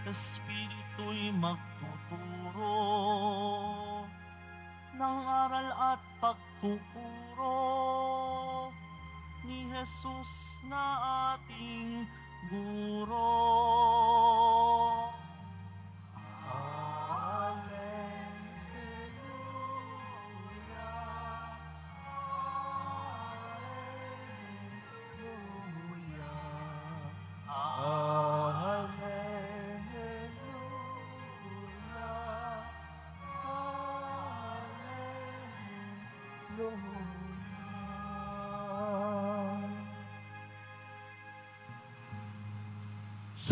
Espiritu'y magtuturo ng aral at pagkukuro ni Jesus na ating guro.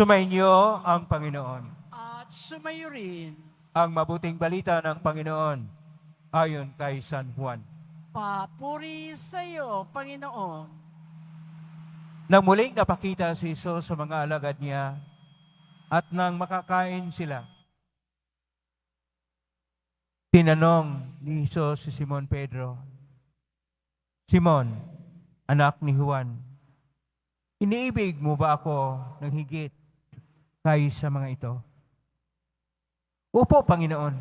Sumainyo ang Panginoon. At sumayo rin. Ang mabuting balita ng Panginoon ayon kay San Juan. Papuri sa iyo, Panginoon. Nang muling napakita si Isus sa mga alagad niya at nang makakain sila, tinanong ni Isus si Simon Pedro, "Simon, anak ni Juan, iniibig mo ba ako ng higit kaysa mga ito?" "Opo, Panginoon,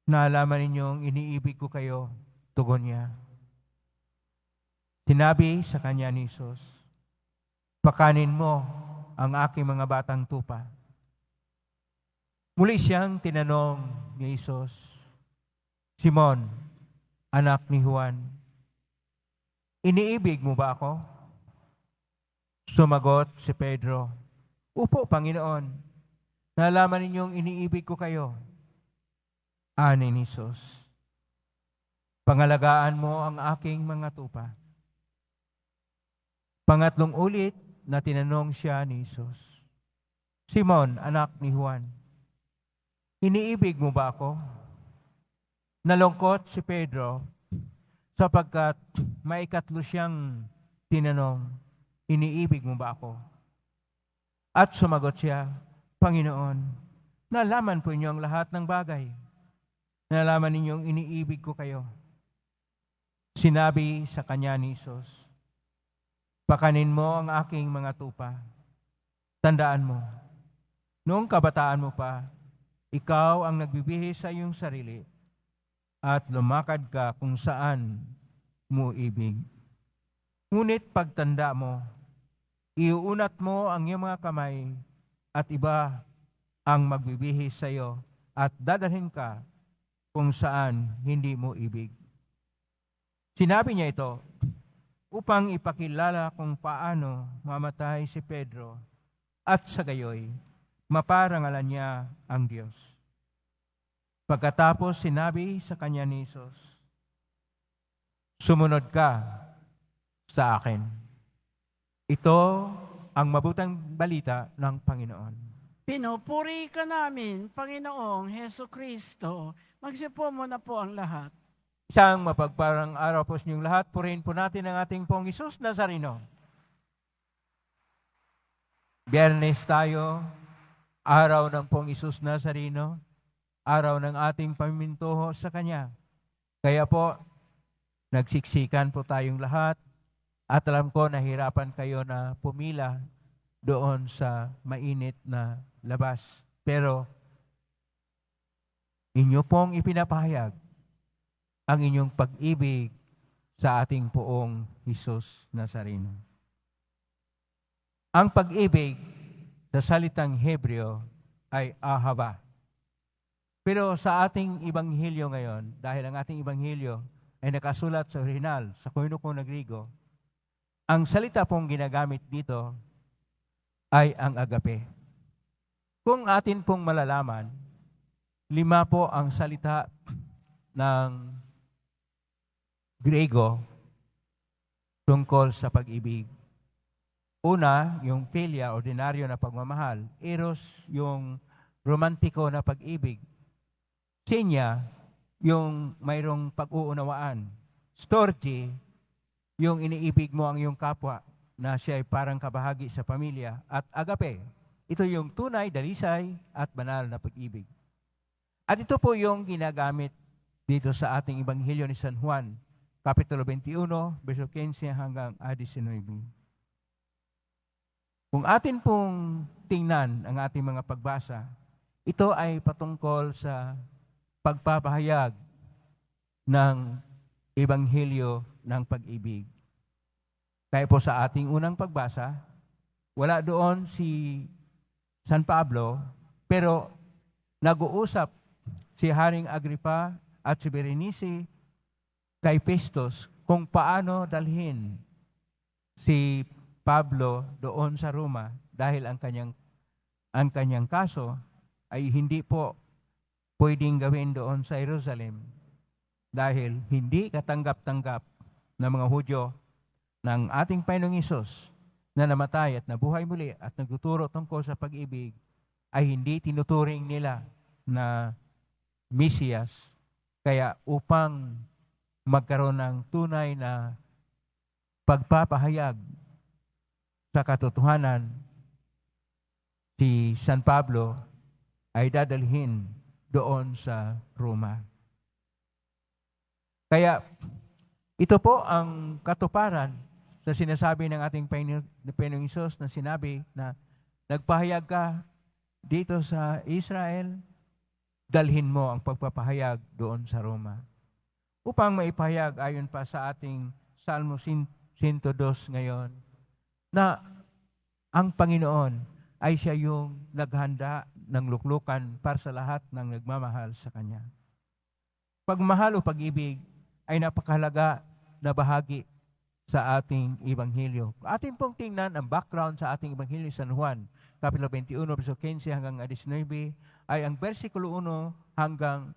naalaman ninyong iniibig ko kayo," tugon niya. Sinabi sa kanya ni Isus, "Pakanin mo ang aking mga batang tupa." Muli siyang tinanong ni Isus, "Simon, anak ni Juan, iniibig mo ba ako?" Sumagot si Pedro, "Opo, Panginoon, nalaman ninyong iniibig ko kayo." Ani ni Isus, "Pangalagaan mo ang aking mga tupa." Pangatlong ulit na tinanong siya ni Isus, "Simon, anak ni Juan, iniibig mo ba ako?" Nalungkot si Pedro sapagkat maikatlo siyang tinanong, "Iniibig mo ba ako?" At sumagot siya, "Panginoon, nalaman po ninyo ang lahat ng bagay. Nalaman ninyong iniibig ko kayo." Sinabi sa kanya ni Isus, "Pakanin mo ang aking mga tupa." Tandaan mo, noong kabataan mo pa, ikaw ang nagbibihis sa iyong sarili at lumakad ka kung saan mo ibig. Ngunit pagtanda mo, iuunat mo ang iyong mga kamay at iba ang magbibihis sa iyo at dadalhin ka kung saan hindi mo ibig. Sinabi niya ito upang ipakilala kung paano mamatay si Pedro at sa gayoy maparangalan niya ang Diyos. Pagkatapos sinabi sa kanya ni Isus, "Sumunod ka sa akin." Ito ang mabutang balita ng Panginoon. Pinupuri ka namin, Panginoong Heso Kristo. Magsipo mo na po ang lahat. Isang mapagparang araw po sa inyong lahat. Purihin po natin ang ating pong Isus Nazareno. Biyernes tayo, araw ng pong Isus Nazareno, araw ng ating pamimintuho sa Kanya. Kaya po, nagsiksikan po tayong lahat at alam ko nahirapan kayo na pumila doon sa mainit na labas. Pero inyo pong ipinapahayag ang inyong pag-ibig sa ating poong Hesus Nazareno. Ang pag-ibig sa salitang Hebreo ay ahava. Pero sa ating ibanghilyo ngayon, dahil ang ating ibanghilyo ay nakasulat sa orihinal, sa Koinokon na Griego, ang salita pong ginagamit dito ay ang agape. Kung atin pong malalaman, 5 po ang salita ng Griego tungkol sa pag-ibig. Una, yung philia, ordinaryo na pagmamahal. Eros, yung romantiko na pag-ibig. Xenia, yung mayroong pag-uunawaan. Storge, yung iniibig mo ang iyong kapwa na siya ay parang kabahagi sa pamilya. At agape, ito yung tunay, dalisay at banal na pag-ibig. At ito po yung ginagamit dito sa ating Ebanghelyo ni San Juan, Kapitulo 21, verso 15 hanggang 19. Kung atin pong tingnan ang ating mga pagbasa, ito ay patungkol sa pagpapahayag ng Ebanghelyo ng pag-ibig. Kaya po sa ating unang pagbasa, wala doon si San Pablo, pero nag-uusap si Haring Agripa at si Berenice kay Festus kung paano dalhin si Pablo doon sa Roma dahil ang kanyang kaso ay hindi po pwedeng gawin doon sa Jerusalem dahil hindi katanggap-tanggap ng mga Hudyo ng ating Panginoong Hesus na namatay at nabuhay muli at nagtuturo tungkol sa pag-ibig ay hindi tinuturing nila na Mesiyas. Kaya upang magkaroon ng tunay na pagpapahayag sa katotohanan, si San Pablo ay dadalhin doon sa Roma. Kaya ito po ang katuparan sa sinasabi ng ating Panginoong Hesus na sinabi na nagpahayag ka dito sa Israel, dalhin mo ang pagpapahayag doon sa Roma. Upang maipahayag ayon pa sa ating Salmo 102 ngayon, na ang Panginoon ay siya yung naghanda ng luklukan para sa lahat ng nagmamahal sa Kanya. Pagmahal o pag-ibig ay napakahalaga na bahagi sa ating Ebanghelyo. Ating pong tingnan ang background sa ating Ebanghelyo San Juan, Kapitulo 21, verso 15 hanggang 19, ay ang versikulo 1 hanggang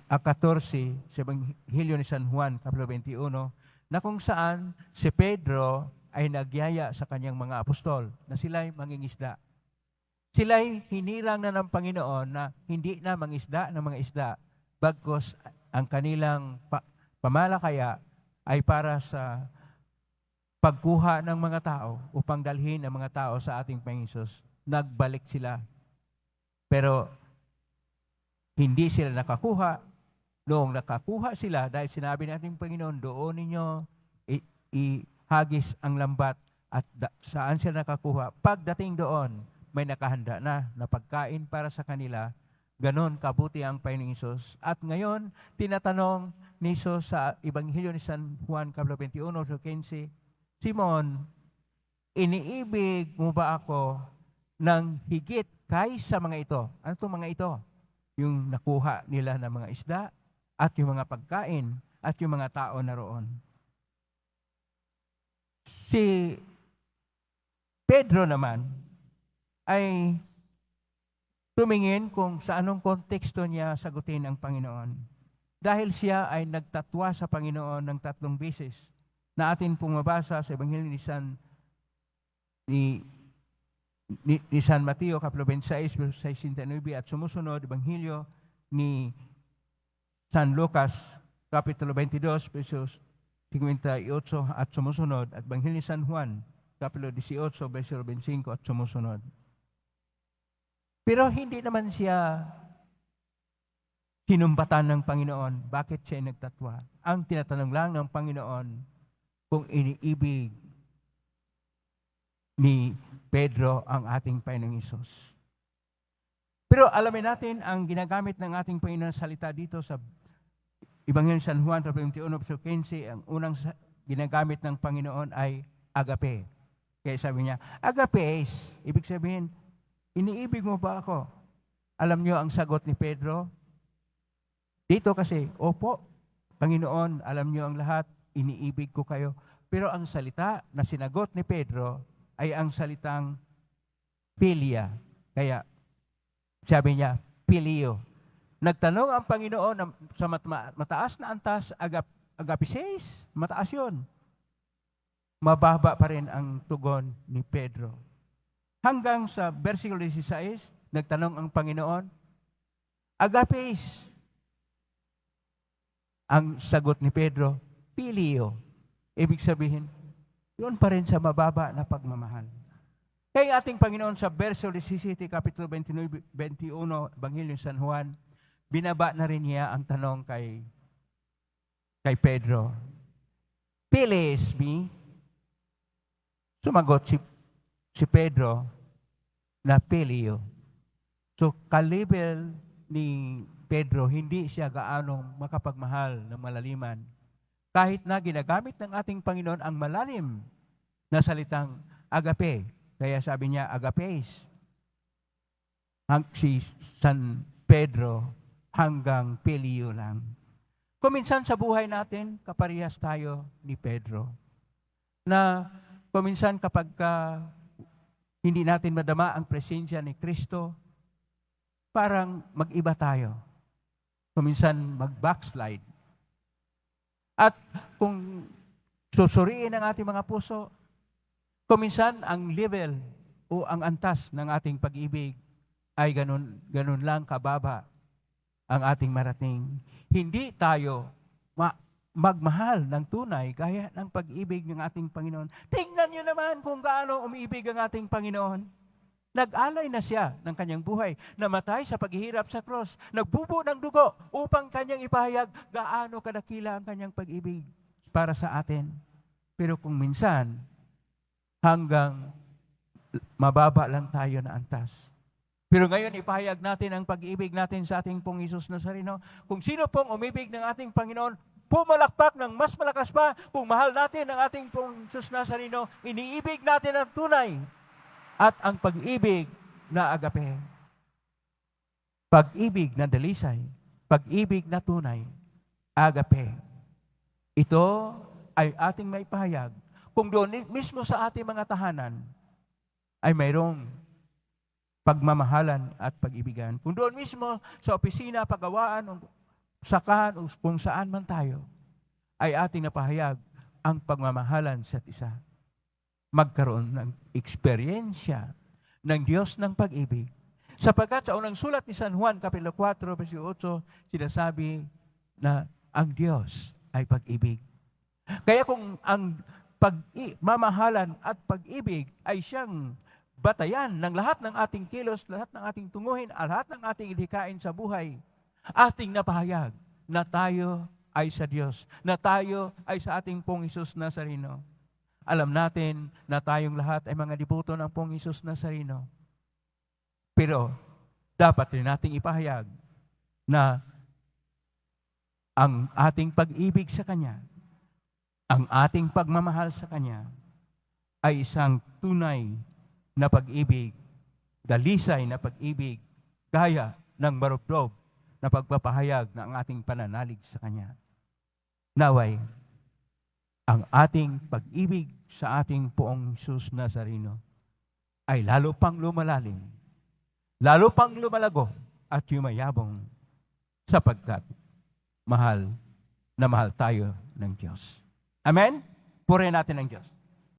14 sa Ebanghelyo ni San Juan, Kapitulo 21, na kung saan si Pedro ay nagyaya sa kanyang mga apostol na sila'y mangingisda. Sila'y hinirang na ng Panginoon na hindi na mangisda ng mga isda, bagkus ang kanilang pamalakaya ay para sa pagkuha ng mga tao upang dalhin ang mga tao sa ating Panginoon Hesus. Nagbalik sila. Pero hindi sila nakakuha. Noong nakakuha sila, dahil sinabi ng ating Panginoon, doon ninyo ihagis ang lambat at saan sila nakakuha. Pagdating doon, may nakahanda na pagkain para sa kanila. Ganon kabuti ang Panginoong Hesus. At ngayon, tinatanong ni Hesus sa Ebanghelyo ni San Juan, Kapitulo 21, verso 15, Simon, iniibig mo ba ako ng higit kaysa mga ito? Ano itong mga ito? Yung nakuha nila ng mga isda at yung mga pagkain at yung mga tao na roon. Si Pedro naman ay tumingin kung sa anong konteksto niya sagutin ang Panginoon. Dahil siya ay nagtatwa sa Panginoon ng 3 beses na atin pong mabasa sa Ebanghelyo ni San Mateo, Kapitulo 26, verso 69, at sumusunod, Ebanghelyo ni San Lucas, Kapitulo 22, versos 58 at sumusunod, at Ebanghelyo ni San Juan, Kapitulo 18, verso 25 at sumusunod. Pero hindi naman siya sinumbatan ng Panginoon. Bakit siya nagtatwa? Ang tinatanong lang ng Panginoon kung iniibig ni Pedro ang ating Panginoong Hesus. Pero alamin natin ang ginagamit ng ating Panginoon salita dito sa Ebanghelyo San Juan, 21, verso 15, ang unang ginagamit ng Panginoon ay agape. Kaya sabi niya, agapes, ibig sabihin, iniibig mo ba ako? Alam niyo ang sagot ni Pedro? Dito kasi, opo, Panginoon, alam niyo ang lahat, iniibig ko kayo. Pero ang salita na sinagot ni Pedro ay ang salitang philia. Kaya sabi niya, phileo. Nagtanong ang Panginoon sa mataas na antas, agapises, mataas yun. Mababa pa rin ang tugon ni Pedro. Hanggang sa versikulo 16, nagtanong ang Panginoon, agapes. Ang sagot ni Pedro, phileo. Ibig sabihin, yun pa rin sa mababa na pagmamahal. Kaya ating Panginoon sa versikulo 17, Kapitulo 21, Ebanghelyo San Juan, binaba na rin niya ang tanong kay Pedro. Philes me? Sumagot si Pedro, na Pilio. So, kalibel ni Pedro, hindi siya gaanong makapagmahal ng malaliman. Kahit na ginagamit ng ating Panginoon ang malalim na salitang agape. Kaya sabi niya, agapes. Si San Pedro hanggang Pilio lang. Kuminsan sa buhay natin, kaparehas tayo ni Pedro. Na kuminsan kapag hindi natin madama ang presensya ni Kristo, parang mag-iba tayo. Kuminsan mag-backslide. At kung susuriin ang ating mga puso, kuminsan ang level o ang antas ng ating pag-ibig ay ganun lang kababa ang ating marating. Hindi tayo magmahal ng tunay gaya ng pag-ibig ng ating Panginoon. Tingnan niyo naman kung gaano umiibig ang ating Panginoon. Nag-alay na siya ng kanyang buhay, namatay sa paghihirap sa cross, nagbubo ng dugo upang kanyang ipahayag gaano kadakila ang kanyang pag-ibig para sa atin. Pero kung minsan, hanggang mababa lang tayo na antas. Pero ngayon, ipahayag natin ang pag-ibig natin sa ating pong Hesus Nazareno. Kung sino pong umibig ng ating Panginoon, pumalakpak ng mas malakas pa. Kung mahal natin ang ating pong Hesus Nazareno, iniibig natin ang tunay at ang pag-ibig na agape. Pag-ibig na dalisay, pag-ibig na tunay, agape. Ito ay ating maipahayag. Kung doon mismo sa ating mga tahanan ay mayroong pagmamahalan at pag-ibigan. Kung doon mismo sa opisina, pagawaan, sakahan, o kung saan man tayo, ay ating napahayag ang pagmamahalan sa isa. Magkaroon ng eksperyensya ng Diyos ng pag-ibig. Sapagkat sa unang sulat ni San Juan, Kapitulo 4, versikulo 8, sinasabi na ang Diyos ay pag-ibig. Kaya kung ang pagmamahalan at pag-ibig ay siyang batayan ng lahat ng ating kilos, lahat ng ating tunguhin, lahat ng ating ilikain sa buhay, ating napahayag na tayo ay sa Diyos, na tayo ay sa ating pong Hesus Nazareno. Alam natin na tayong lahat ay mga devoto ng pong Hesus Nazareno. Pero dapat rin nating ipahayag na ang ating pag-ibig sa Kanya, ang ating pagmamahal sa Kanya, ay isang tunay na pag-ibig, dalisay na pag-ibig, gaya ng marubdob na pagpapahayag ng ating pananalig sa Kanya. Naway, ang ating pag-ibig sa ating poong Hesus Nazareno ay lalo pang lumalalim, lalo pang lumalago at yumayabong sapagkat mahal na mahal tayo ng Diyos. Amen? Purihin natin ang Diyos.